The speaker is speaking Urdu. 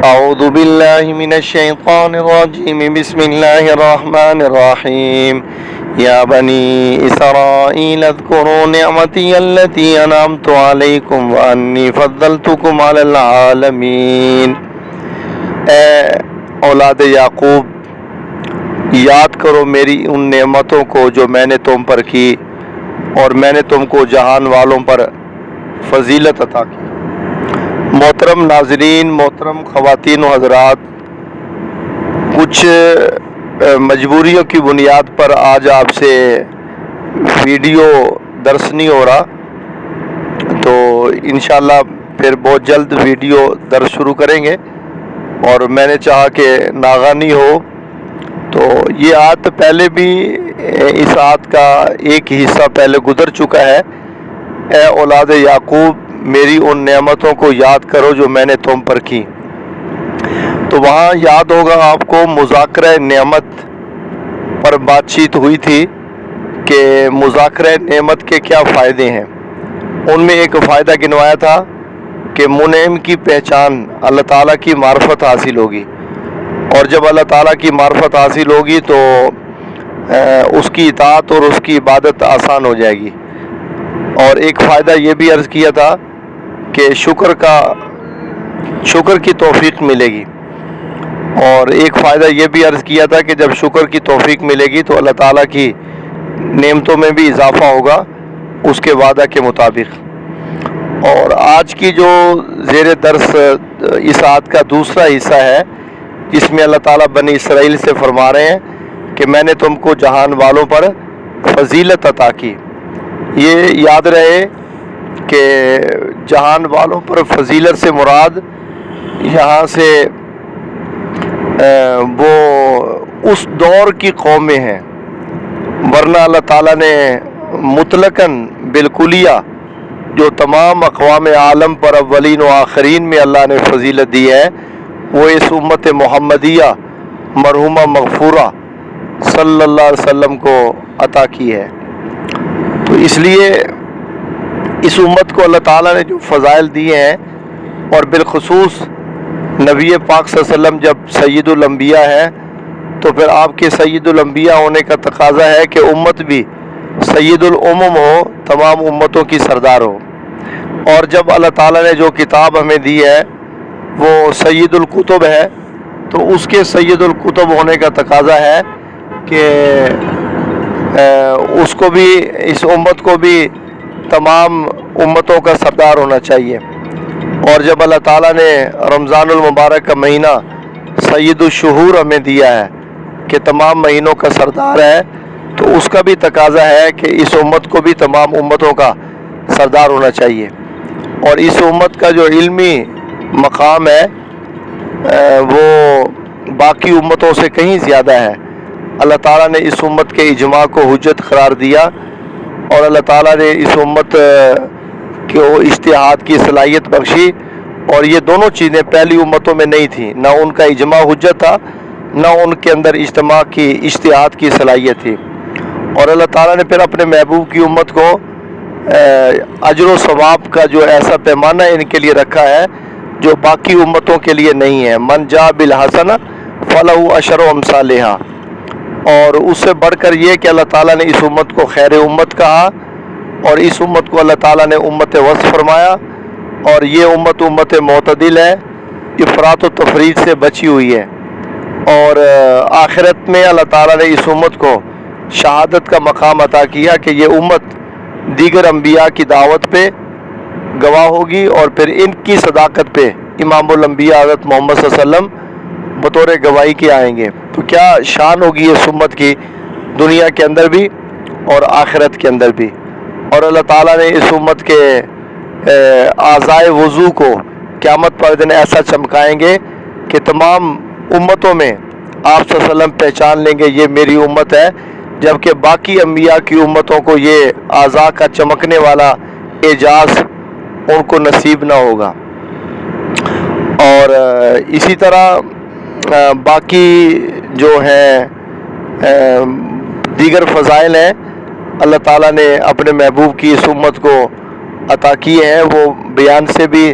أعوذ بالله من الشيطان الرجيم بسم الله الرحمن الرحيم يا بني إسرائيل اذكروا نعمتي التي أنعمت عليكم وأني فضلتكم على العالمين۔ اے اولاد یعقوب، یاد کرو میری ان نعمتوں کو جو میں نے تم پر کی اور میں نے تم کو جہان والوں پر فضیلت عطا کی۔ محترم ناظرین، محترم خواتین و حضرات، کچھ مجبوریوں کی بنیاد پر آج آپ سے ویڈیو درس نہیں ہو رہا، تو انشاءاللہ پھر بہت جلد ویڈیو درس شروع کریں گے، اور میں نے چاہا کہ ناغانی ہو تو یہ آیت پہلے بھی اس آیت کا ایک حصہ پہلے گزر چکا ہے۔ اے اولاد یعقوب، میری ان نعمتوں کو یاد کرو جو میں نے تم پر کی۔ تو وہاں یاد ہوگا آپ کو مذاکرہ نعمت پر بات چیت ہوئی تھی کہ مذاکرہ نعمت کے کیا فائدے ہیں۔ ان میں ایک فائدہ گنوایا تھا کہ منعم کی پہچان اللہ تعالیٰ کی معرفت حاصل ہوگی، اور جب اللہ تعالیٰ کی معرفت حاصل ہوگی تو اس کی اطاعت اور اس کی عبادت آسان ہو جائے گی۔ اور ایک فائدہ یہ بھی عرض کیا تھا کہ شکر کی توفیق ملے گی، اور ایک فائدہ یہ بھی عرض کیا تھا کہ جب شکر کی توفیق ملے گی تو اللہ تعالیٰ کی نعمتوں میں بھی اضافہ ہوگا اس کے وعدہ کے مطابق۔ اور آج کی جو زیر درس اس آیت کا دوسرا حصہ ہے، جس میں اللہ تعالیٰ بنی اسرائیل سے فرما رہے ہیں کہ میں نے تم کو جہان والوں پر فضیلت عطا کی۔ یہ یاد رہے کہ جہان والوں پر فضیلت سے مراد یہاں سے وہ اس دور کی قومیں ہیں، ورنہ اللہ تعالیٰ نے مطلقاً بالکلیہ جو تمام اقوام عالم پر اولین و آخرین میں اللہ نے فضیلت دی ہے، وہ اس امت محمدیہ مرحومہ مغفورہ صلی اللہ علیہ وسلم کو عطا کی ہے۔ تو اس لیے اس امت کو اللہ تعالیٰ نے جو فضائل دیے ہیں، اور بالخصوص نبی پاک صلی اللہ علیہ وسلم جب سید الانبیاء ہے تو پھر آپ کے سید الانبیاء ہونے کا تقاضا ہے کہ امت بھی سید الامم ہو، تمام امتوں کی سردار ہو۔ اور جب اللہ تعالیٰ نے جو کتاب ہمیں دی ہے وہ سید الکتب ہے، تو اس کے سید الکتب ہونے کا تقاضا ہے کہ اس کو بھی، اس امت کو بھی تمام امتوں کا سردار ہونا چاہیے۔ اور جب اللہ تعالیٰ نے رمضان المبارک کا مہینہ سید الشہور ہمیں دیا ہے کہ تمام مہینوں کا سردار ہے، تو اس کا بھی تقاضا ہے کہ اس امت کو بھی تمام امتوں کا سردار ہونا چاہیے۔ اور اس امت کا جو علمی مقام ہے وہ باقی امتوں سے کہیں زیادہ ہے۔ اللہ تعالیٰ نے اس امت کے اجماع کو حجت قرار دیا، اور اللہ تعالیٰ نے اس امت کو اجتہاد کی صلاحیت بخشی، اور یہ دونوں چیزیں پہلی امتوں میں نہیں تھیں، نہ ان کا اجماع حجت تھا، نہ ان کے اندر اجتہاد کی صلاحیت تھی۔ اور اللہ تعالیٰ نے پھر اپنے محبوب کی امت کو اجر و ثواب کا جو ایسا پیمانہ ان کے لیے رکھا ہے جو باقی امتوں کے لیے نہیں ہے۔ من جاء بالحسنہ فلہ عشر امثالھا۔ اور اس سے بڑھ کر یہ کہ اللہ تعالیٰ نے اس امت کو خیر امت کہا، اور اس امت کو اللہ تعالیٰ نے امت وسط فرمایا، اور یہ امت معتدل ہے، افراط و تفریط سے بچی ہوئی ہے۔ اور آخرت میں اللہ تعالیٰ نے اس امت کو شہادت کا مقام عطا کیا کہ یہ امت دیگر انبیاء کی دعوت پہ گواہ ہوگی، اور پھر ان کی صداقت پہ امام الانبیاء حضرت محمد صلی اللہ علیہ وسلم بطور گواہی کے آئیں گے۔ تو کیا شان ہوگی اس امت کی، دنیا کے اندر بھی اور آخرت کے اندر بھی۔ اور اللہ تعالیٰ نے اس امت کے اعضائے وضو کو قیامت پر دن ایسا چمکائیں گے کہ تمام امتوں میں آپ صلی اللہ علیہ وسلم پہچان لیں گے یہ میری امت ہے، جبکہ باقی انبیاء کی امتوں کو یہ اعضاء کا چمکنے والا اعجاز ان کو نصیب نہ ہوگا۔ اور اسی طرح باقی جو ہیں دیگر فضائل ہیں اللہ تعالیٰ نے اپنے محبوب کی اس امت کو عطا کیے ہیں، وہ بیان سے بھی